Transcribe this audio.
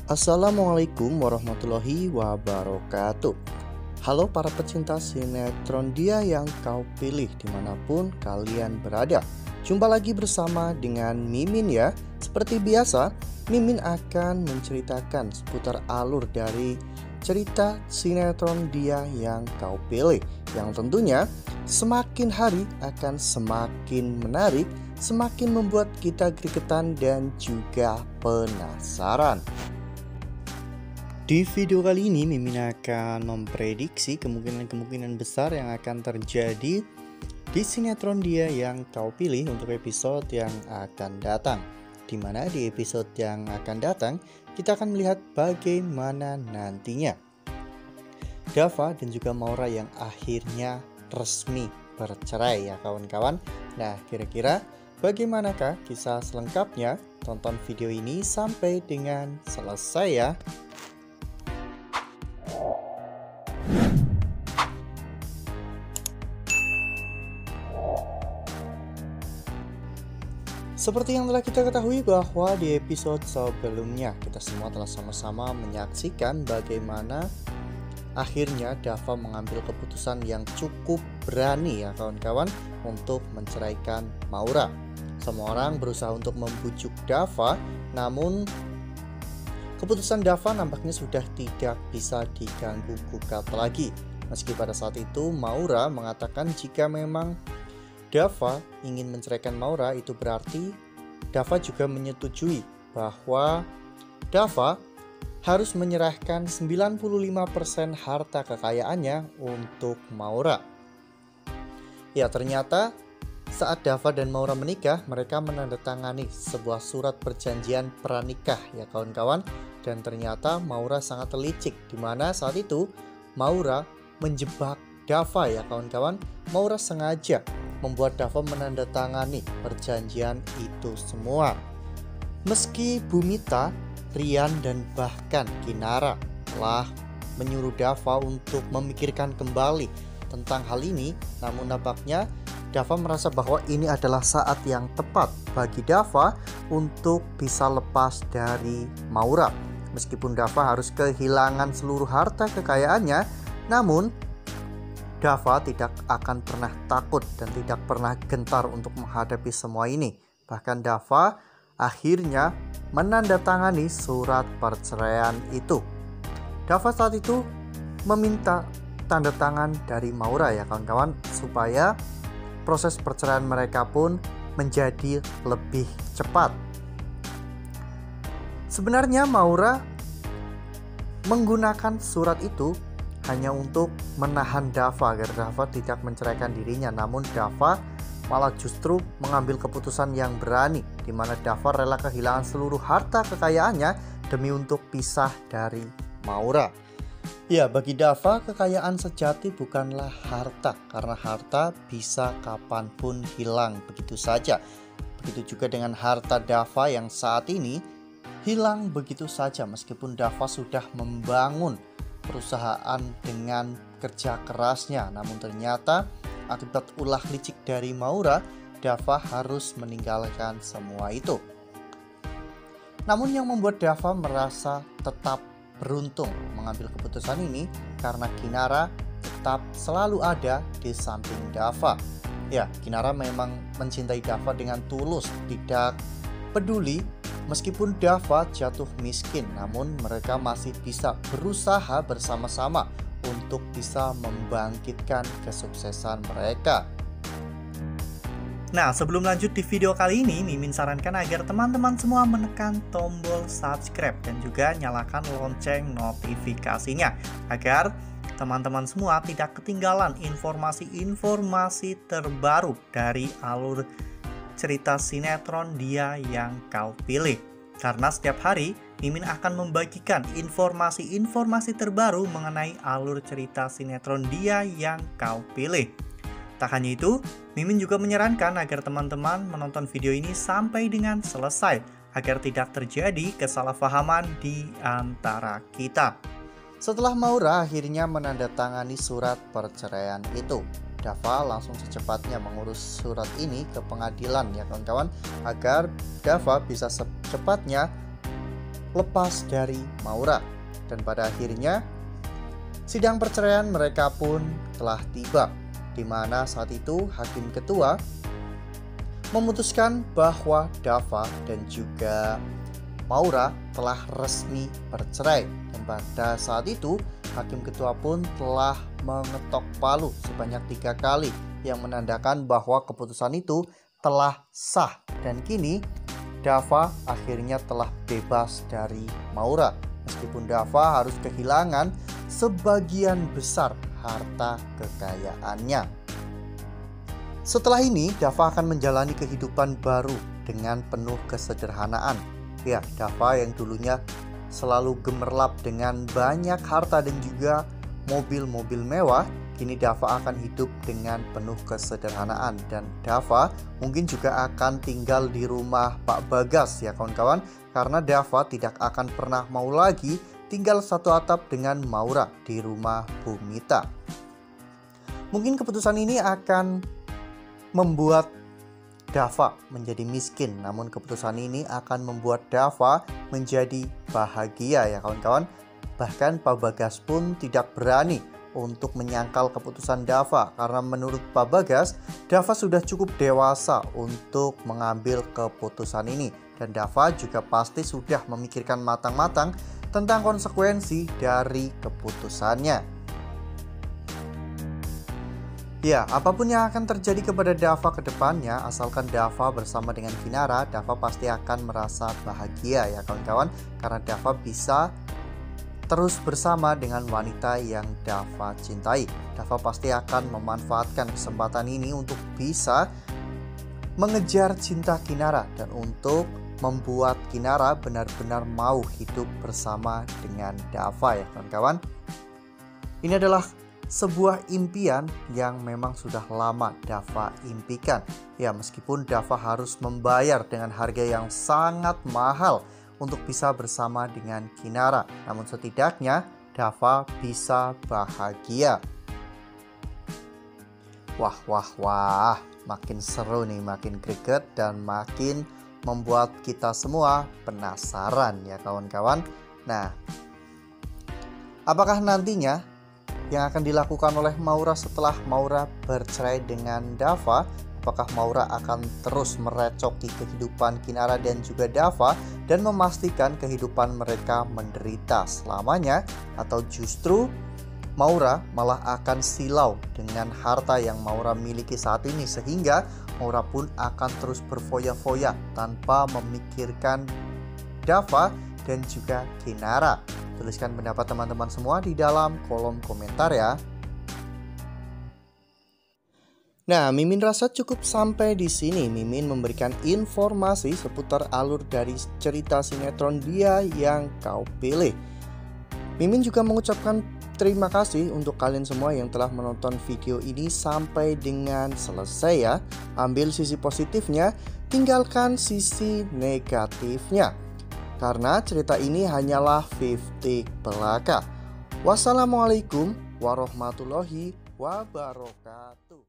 Assalamualaikum warahmatullahi wabarakatuh. Halo para pecinta sinetron Dia Yang Kau Pilih dimanapun kalian berada. Jumpa lagi bersama dengan Mimin ya. Seperti biasa, Mimin akan menceritakan seputar alur dari cerita sinetron Dia Yang Kau Pilih, yang tentunya semakin hari akan semakin menarik, semakin membuat kita gregetan dan juga penasaran. Di video kali ini Mimin akan memprediksi kemungkinan-kemungkinan besar yang akan terjadi di sinetron Dia Yang Kau Pilih untuk episode yang akan datang. Dimana di episode yang akan datang kita akan melihat bagaimana nantinya Dava dan juga Maura yang akhirnya resmi bercerai ya kawan-kawan. Nah, kira-kira bagaimanakah kisah selengkapnya? Tonton video ini sampai dengan selesai ya. Seperti yang telah kita ketahui bahwa di episode sebelumnya kita semua telah sama-sama menyaksikan bagaimana akhirnya Dava mengambil keputusan yang cukup berani ya kawan-kawan untuk menceraikan Maura. Semua orang berusaha untuk membujuk Dava, namun keputusan Dava nampaknya sudah tidak bisa diganggu gugat lagi. Meski pada saat itu Maura mengatakan jika memang Dava ingin menceraikan Maura, itu berarti Dava juga menyetujui bahwa Dava harus menyerahkan 95% harta kekayaannya untuk Maura. Ya, ternyata saat Dava dan Maura menikah, mereka menandatangani sebuah surat perjanjian pranikah ya kawan-kawan. Dan ternyata Maura sangat licik, dimana saat itu Maura menjebak Dava ya kawan-kawan. Maura sengaja membuat Dava menandatangani perjanjian itu semua. Meski Bumita, Rian, dan bahkan Kinara telah menyuruh Dava untuk memikirkan kembali tentang hal ini, namun nampaknya Dava merasa bahwa ini adalah saat yang tepat bagi Dava untuk bisa lepas dari Maura. Meskipun Dava harus kehilangan seluruh harta kekayaannya, namun Dava tidak akan pernah takut dan tidak pernah gentar untuk menghadapi semua ini. Bahkan Dava akhirnya menandatangani surat perceraian itu. Dava saat itu meminta tanda tangan dari Maura ya kawan-kawan, supaya proses perceraian mereka pun menjadi lebih cepat. Sebenarnya Maura menggunakan surat itu hanya untuk menahan Dava agar Dava tidak menceraikan dirinya, namun Dava malah justru mengambil keputusan yang berani, di mana Dava rela kehilangan seluruh harta kekayaannya demi untuk pisah dari Maura. Ya, bagi Dava kekayaan sejati bukanlah harta, karena harta bisa kapanpun hilang begitu saja. Begitu juga dengan harta Dava yang saat ini hilang begitu saja, meskipun Dava sudah membangun perusahaan dengan kerja kerasnya, namun ternyata akibat ulah licik dari Maura, Dava harus meninggalkan semua itu. Namun yang membuat Dava merasa tetap beruntung mengambil keputusan ini karena Kinara tetap selalu ada di samping Dava. Ya, Kinara memang mencintai Dava dengan tulus, tidak peduli meskipun Dava jatuh miskin, namun mereka masih bisa berusaha bersama-sama untuk bisa membangkitkan kesuksesan mereka. Nah, sebelum lanjut di video kali ini, Mimin sarankan agar teman-teman semua menekan tombol subscribe dan juga nyalakan lonceng notifikasinya, agar teman-teman semua tidak ketinggalan informasi-informasi terbaru dari alur cerita sinetron Dia Yang Kau Pilih. Karena setiap hari Mimin akan membagikan informasi-informasi terbaru mengenai alur cerita sinetron Dia Yang Kau Pilih. Tak hanya itu, Mimin juga menyarankan agar teman-teman menonton video ini sampai dengan selesai, agar tidak terjadi kesalahpahaman di antara kita. Setelah Maura akhirnya menandatangani surat perceraian itu, Dava langsung secepatnya mengurus surat ini ke pengadilan ya kawan-kawan, agar Dava bisa secepatnya lepas dari Maura. Dan pada akhirnya sidang perceraian mereka pun telah tiba, di mana saat itu hakim ketua memutuskan bahwa Dava dan juga Maura telah resmi bercerai. Dan pada saat itu hakim ketua pun telah mengetok palu sebanyak 3 kali yang menandakan bahwa keputusan itu telah sah. Dan kini Dava akhirnya telah bebas dari Maura, meskipun Dava harus kehilangan sebagian besar harta kekayaannya. Setelah ini Dava akan menjalani kehidupan baru dengan penuh kesederhanaan. Ya, Dava yang dulunya selalu gemerlap dengan banyak harta dan juga mobil-mobil mewah, kini Dava akan hidup dengan penuh kesederhanaan. Dan Dava mungkin juga akan tinggal di rumah Pak Bagas ya kawan-kawan, karena Dava tidak akan pernah mau lagi tinggal satu atap dengan Maura di rumah Bu Mita. Mungkin keputusan ini akan membuat Dava menjadi miskin, namun keputusan ini akan membuat Dava menjadi bahagia ya kawan-kawan. Bahkan Pak Bagas pun tidak berani untuk menyangkal keputusan Dava, karena menurut Pak Bagas, Dava sudah cukup dewasa untuk mengambil keputusan ini. Dan Dava juga pasti sudah memikirkan matang-matang tentang konsekuensi dari keputusannya. Ya, apapun yang akan terjadi kepada Dava ke depannya, asalkan Dava bersama dengan Kinara, Dava pasti akan merasa bahagia ya kawan-kawan, karena Dava bisa terus bersama dengan wanita yang Dava cintai. Dava pasti akan memanfaatkan kesempatan ini untuk bisa mengejar cinta Kinara dan untuk membuat Kinara benar-benar mau hidup bersama dengan Dava ya kawan-kawan. Ini adalah sebuah impian yang memang sudah lama Dava impikan. Ya, meskipun Dava harus membayar dengan harga yang sangat mahal untuk bisa bersama dengan Kinara, namun setidaknya Dava bisa bahagia. Wah, makin seru nih, makin greget dan makin membuat kita semua penasaran ya kawan-kawan. Nah, apakah nantinya yang akan dilakukan oleh Maura setelah Maura bercerai dengan Dava? Apakah Maura akan terus merecoki kehidupan Kinara dan juga Dava dan memastikan kehidupan mereka menderita selamanya? Atau justru Maura malah akan silau dengan harta yang Maura miliki saat ini, sehingga Maura pun akan terus berfoya-foya tanpa memikirkan Dava dan juga Kinara? Tuliskan pendapat teman-teman semua di dalam kolom komentar ya. Nah, Mimin rasa cukup sampai di sini. Mimin memberikan informasi seputar alur dari cerita sinetron Dia Yang Kau Pilih. Mimin juga mengucapkan terima kasih untuk kalian semua yang telah menonton video ini sampai dengan selesai ya. Ambil sisi positifnya, tinggalkan sisi negatifnya, karena cerita ini hanyalah 50 belaka. Wassalamualaikum warahmatullahi wabarakatuh.